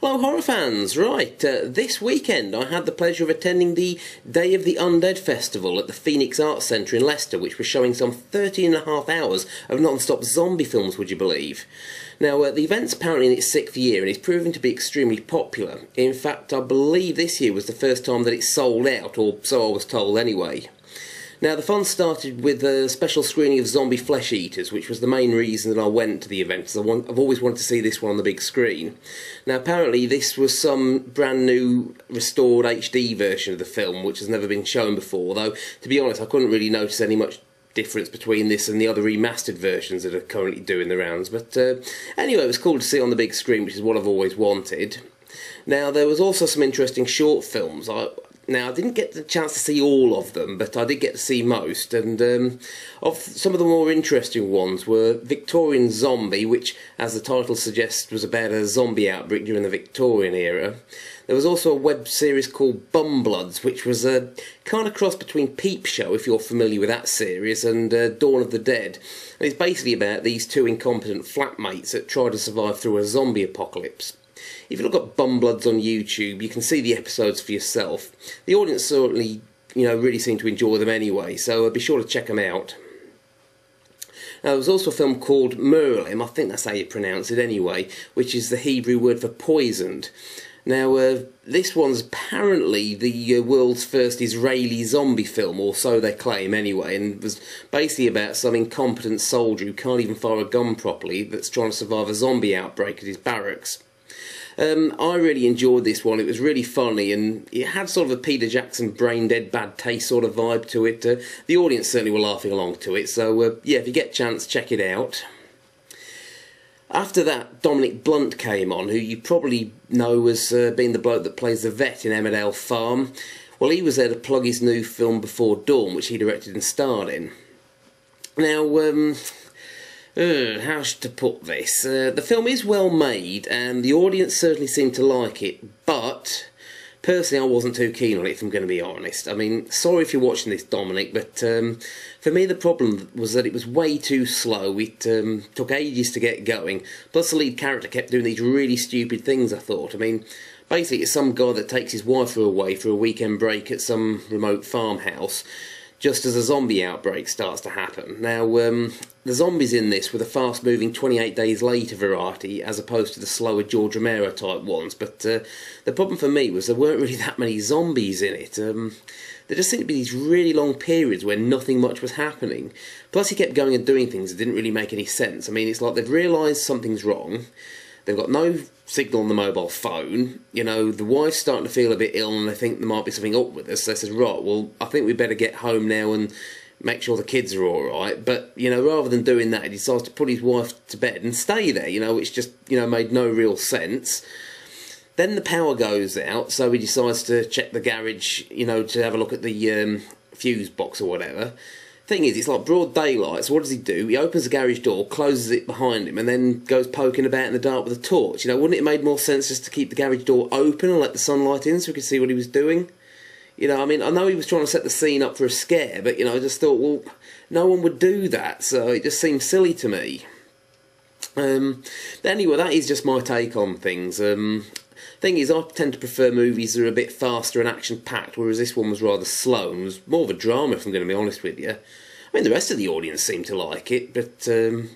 Hello horror fans, right, this weekend I had the pleasure of attending the Day of the Undead Festival at the Phoenix Arts Centre in Leicester, which was showing some 13.5 hours of non-stop zombie films, would you believe? Now, the event's apparently in its 6th year and it's proving to be extremely popular. In fact, I believe this year was the first time that it sold out, or so I was told anyway. Now, the fun started with a special screening of Zombie Flesh Eaters, which was the main reason that I went to the event, because I've always wanted to see this one on the big screen. Now, apparently this was some brand new restored HD version of the film, which has never been shown before, though, to be honest, I couldn't really notice any much difference between this and the other remastered versions that are currently doing the rounds. But anyway, it was cool to see on the big screen, which is what I've always wanted. Now, there was also some interesting short films. Now, I didn't get the chance to see all of them, but I did get to see most, and of some of the more interesting ones were Victorian Zombie, which, as the title suggests, was about a zombie outbreak during the Victorian era. There was also a web series called Bumbloods, which was a kind of cross between Peep Show, if you're familiar with that series, and Dawn of the Dead. And it's basically about these two incompetent flatmates that try to survive through a zombie apocalypse. If you look at Bumbloods on YouTube, you can see the episodes for yourself. The audience certainly, really seem to enjoy them anyway, so be sure to check them out. Now, there was also a film called Muralim, I think that's how you pronounce it anyway, which is the Hebrew word for poisoned. Now, this one's apparently the world's first Israeli zombie film, or so they claim anyway, and was basically about some incompetent soldier who can't even fire a gun properly that's trying to survive a zombie outbreak at his barracks. I really enjoyed this one. It was really funny, and it had sort of a Peter Jackson brain-dead bad taste sort of vibe to it. The audience certainly were laughing along to it, so yeah, if you get a chance, check it out. After that, Dominic Blunt came on, who you probably know as being the bloke that plays the vet in Emmerdale Farm. Well, he was there to plug his new film Before Dawn, which he directed and starred in. Now, how to put this? The film is well made, and the audience certainly seemed to like it, but personally I wasn't too keen on it, if I'm going to be honest. I mean, sorry if you're watching this, Dominic, but for me the problem was that it was way too slow. It took ages to get going, plus the lead character kept doing these really stupid things, I thought. I mean, basically it's some guy that takes his wife away for a weekend break at some remote farmhouse, just as a zombie outbreak starts to happen. Now, the zombies in this were the fast-moving 28 Days Later variety, as opposed to the slower George Romero type ones, but the problem for me was there weren't really that many zombies in it. There just seemed to be these really long periods where nothing much was happening. Plus he kept going and doing things that didn't really make any sense. I mean, it's like they've realised something's wrong, they've got no signal on the mobile phone, the wife's starting to feel a bit ill and they think there might be something up with us, so they says, right, well, I think we better get home now and make sure the kids are alright, but, rather than doing that, he decides to put his wife to bed and stay there, which just, made no real sense. Then the power goes out, so he decides to check the garage, to have a look at the fuse box or whatever. Thing is, it's like broad daylight, so what does he do? He opens the garage door, closes it behind him, and then goes poking about in the dark with a torch. Wouldn't it have made more sense just to keep the garage door open and let the sunlight in so we could see what he was doing? I mean, I know he was trying to set the scene up for a scare, but, I just thought, well, no one would do that, so it just seemed silly to me. Anyway, that is just my take on things. Thing is, I tend to prefer movies that are a bit faster and action-packed, whereas this one was rather slow and was more of a drama, if I'm going to be honest with you. I mean, the rest of the audience seemed to like it, but,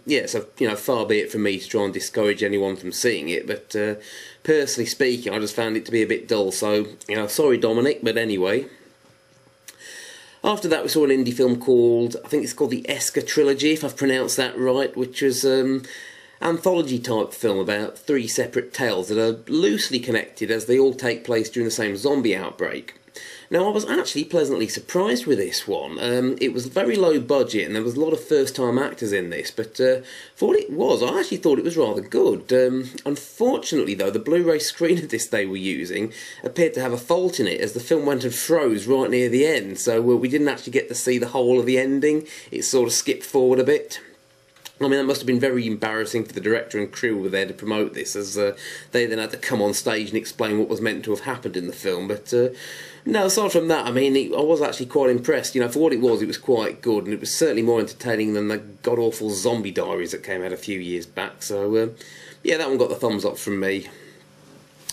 yeah, so, far be it from me to try and discourage anyone from seeing it, but, personally speaking, I just found it to be a bit dull, so, sorry, Dominic, but anyway. After that, we saw an indie film called, I think it's called the Eschatrilogy, if I've pronounced that right, which was, anthology-type film about 3 separate tales that are loosely connected as they all take place during the same zombie outbreak. Now, I was actually pleasantly surprised with this one. It was very low budget and there was a lot of first-time actors in this, but for what it was, I actually thought it was rather good. Unfortunately, though, the Blu-ray screen of this they were using appeared to have a fault in it as the film went and froze right near the end, so we didn't actually get to see the whole of the ending. It sort of skipped forward a bit. I mean, that must have been very embarrassing for the director and crew who were there to promote this, as they then had to come on stage and explain what was meant to have happened in the film. But, no, aside from that, I mean, I was actually quite impressed. For what it was quite good, and it was certainly more entertaining than the god-awful Zombie Diaries that came out a few years back. So, yeah, that one got the thumbs up from me.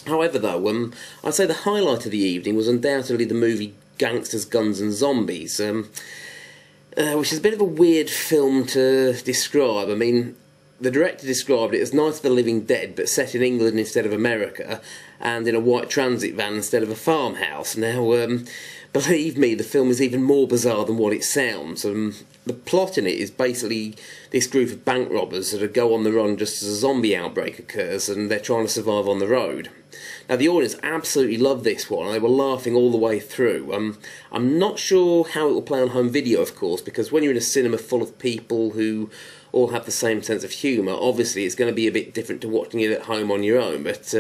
However, though, I'd say the highlight of the evening was undoubtedly the movie Gangsters, Guns and Zombies, which is a bit of a weird film to describe. I mean, the director described it as Night of the Living Dead, but set in England instead of America, and in a white transit van instead of a farmhouse. Now, believe me, the film is even more bizarre than what it sounds. The plot in it is basically this group of bank robbers that go on the run just as a zombie outbreak occurs, and they're trying to survive on the road. Now, the audience absolutely loved this one, and they were laughing all the way through. I'm not sure how it will play on home video, of course, because when you're in a cinema full of people who all have the same sense of humour, obviously it's going to be a bit different to watching it at home on your own. But,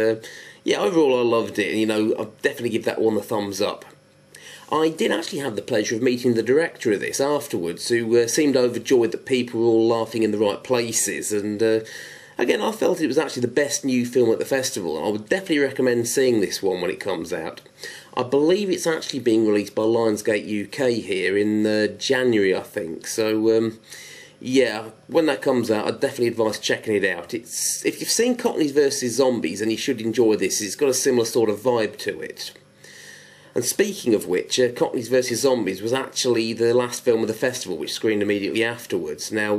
yeah, overall I loved it, and, I'll definitely give that one a thumbs up. I did actually have the pleasure of meeting the director of this afterwards, who seemed overjoyed that people were all laughing in the right places, and again, I felt it was actually the best new film at the festival, and I would definitely recommend seeing this one when it comes out. I believe it's actually being released by Lionsgate UK here in January, I think, so yeah, when that comes out, I'd definitely advise checking it out. If you've seen Cockneys Vs Zombies, then you should enjoy this. It's got a similar sort of vibe to it. And speaking of which, Cockneys Vs Zombies was actually the last film of the festival, which screened immediately afterwards. Now,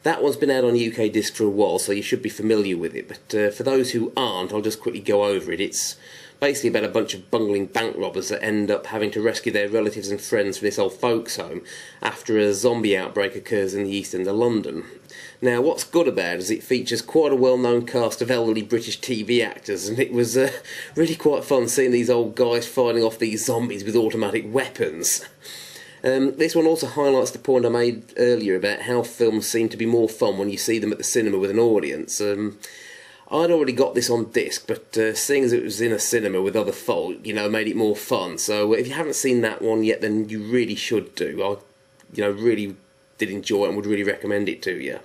that one's been out on UK disc for a while, so you should be familiar with it, but for those who aren't, I'll just quickly go over it. It's basically about a bunch of bungling bank robbers that end up having to rescue their relatives and friends from this old folks' home after a zombie outbreak occurs in the East End of London. Now, what's good about it is it features quite a well-known cast of elderly British TV actors, and it was really quite fun seeing these old guys fighting off these zombies with automatic weapons. This one also highlights the point I made earlier about how films seem to be more fun when you see them at the cinema with an audience. I'd already got this on disc, but seeing as it was in a cinema with other folk, made it more fun. So if you haven't seen that one yet, then you really should do. I, really did enjoy it and would really recommend it to you.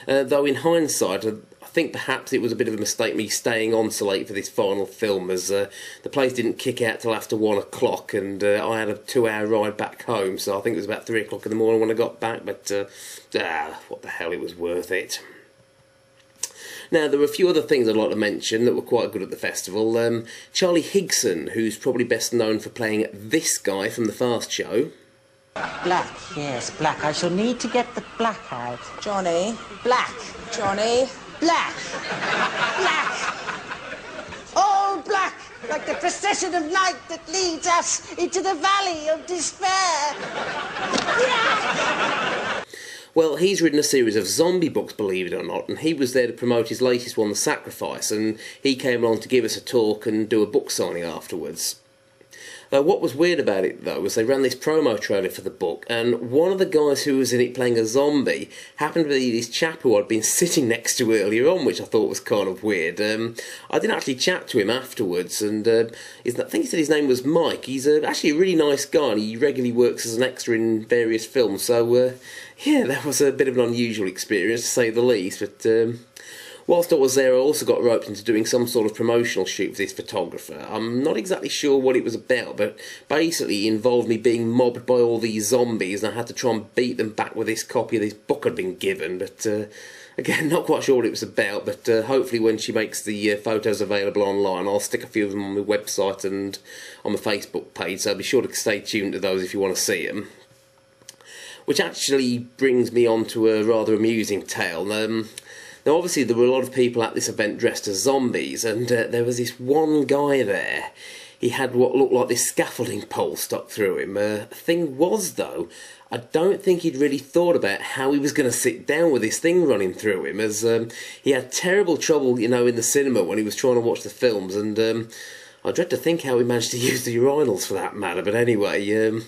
Though in hindsight, I think perhaps it was a bit of a mistake me staying on so late for this final film, as the place didn't kick out till after 1 o'clock, and I had a 2-hour ride back home, so I think it was about 3 o'clock in the morning when I got back, but what the hell, it was worth it. Now, there were a few other things I'd like to mention that were quite good at the festival. Charlie Higson, who's probably best known for playing this guy from The Fast Show. Black, yes, black. I shall need to get the black out. Johnny. Black. Johnny. Black. Black. All black, like the procession of night that leads us into the valley of despair. Black. Well, he's written a series of zombie books, believe it or not, and he was there to promote his latest one, The Sacrifice, and he came along to give us a talk and do a book signing afterwards. What was weird about it, though, was they ran this promo trailer for the book, and one of the guys who was in it playing a zombie happened to be this chap who I'd been sitting next to earlier on, which I thought was kind of weird. I did actually chat to him afterwards, and I think he said his name was Mike. He's actually a really nice guy, and he regularly works as an extra in various films, so yeah, that was a bit of an unusual experience, to say the least, but whilst I was there, I also got roped into doing some sort of promotional shoot for this photographer. I'm not exactly sure what it was about, but basically it involved me being mobbed by all these zombies, and I had to try and beat them back with this copy of this book I'd been given. But again, not quite sure what it was about, but hopefully when she makes the photos available online, I'll stick a few of them on my website and on my Facebook page, so be sure to stay tuned to those if you want to see them. Which actually brings me on to a rather amusing tale. Now, obviously, there were a lot of people at this event dressed as zombies, and there was this one guy there. He had what looked like this scaffolding pole stuck through him. The thing was, though, I don't think he'd really thought about how he was going to sit down with this thing running through him, as he had terrible trouble, in the cinema when he was trying to watch the films, and I dread to think how he managed to use the urinals for that matter, but anyway,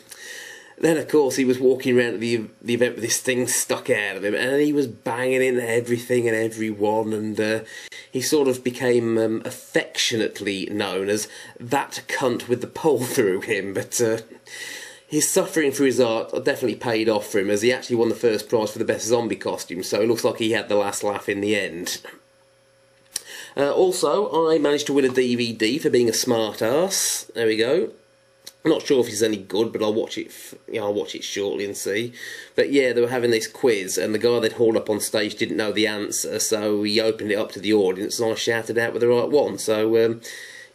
then, of course, he was walking around the event with this thing stuck out of him, and he was banging into everything and everyone, and he sort of became affectionately known as that cunt with the pole through him, but his suffering for his art definitely paid off for him, as he actually won the first prize for the best zombie costume, so it looks like he had the last laugh in the end. Also, I managed to win a DVD for being a smart ass. There we go. I'm not sure if it's any good, but I'll watch it. I'll watch it shortly and see. But yeah, they were having this quiz, and the guy they'd hauled up on stage didn't know the answer, so he opened it up to the audience, and I shouted out with the right one. So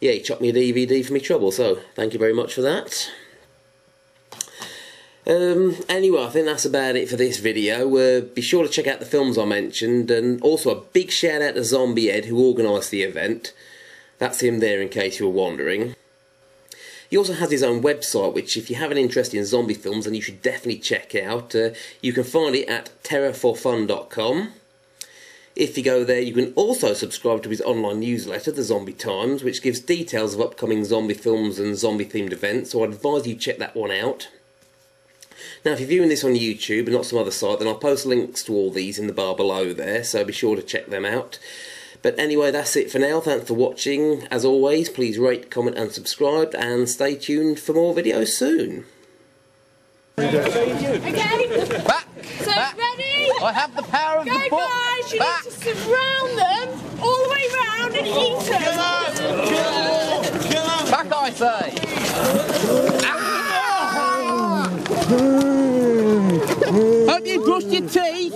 yeah, he chopped me a DVD for me trouble. So thank you very much for that. Anyway, I think that's about it for this video. Be sure to check out the films I mentioned, and also a big shout out to Zombie Ed, who organised the event. That's him there, in case you were wondering. He also has his own website, which if you have an interest in zombie films, then you should definitely check out. You can find it at terrorforfun.com. If you go there, you can also subscribe to his online newsletter, The Zombie Times, which gives details of upcoming zombie films and zombie-themed events, so I'd advise you check that one out. Now, if you're viewing this on YouTube and not some other site, then I'll post links to all these in the bar below there, so be sure to check them out. But anyway, that's it for now. Thanks for watching. As always, please rate, comment and subscribe, and stay tuned for more videos soon. Okay. Back. So, Back. ready? I have the power of Go, the book. guys. You Back. need to surround them all the way round and eat them. Kill him. Back, I say. Hope you brushed your teeth.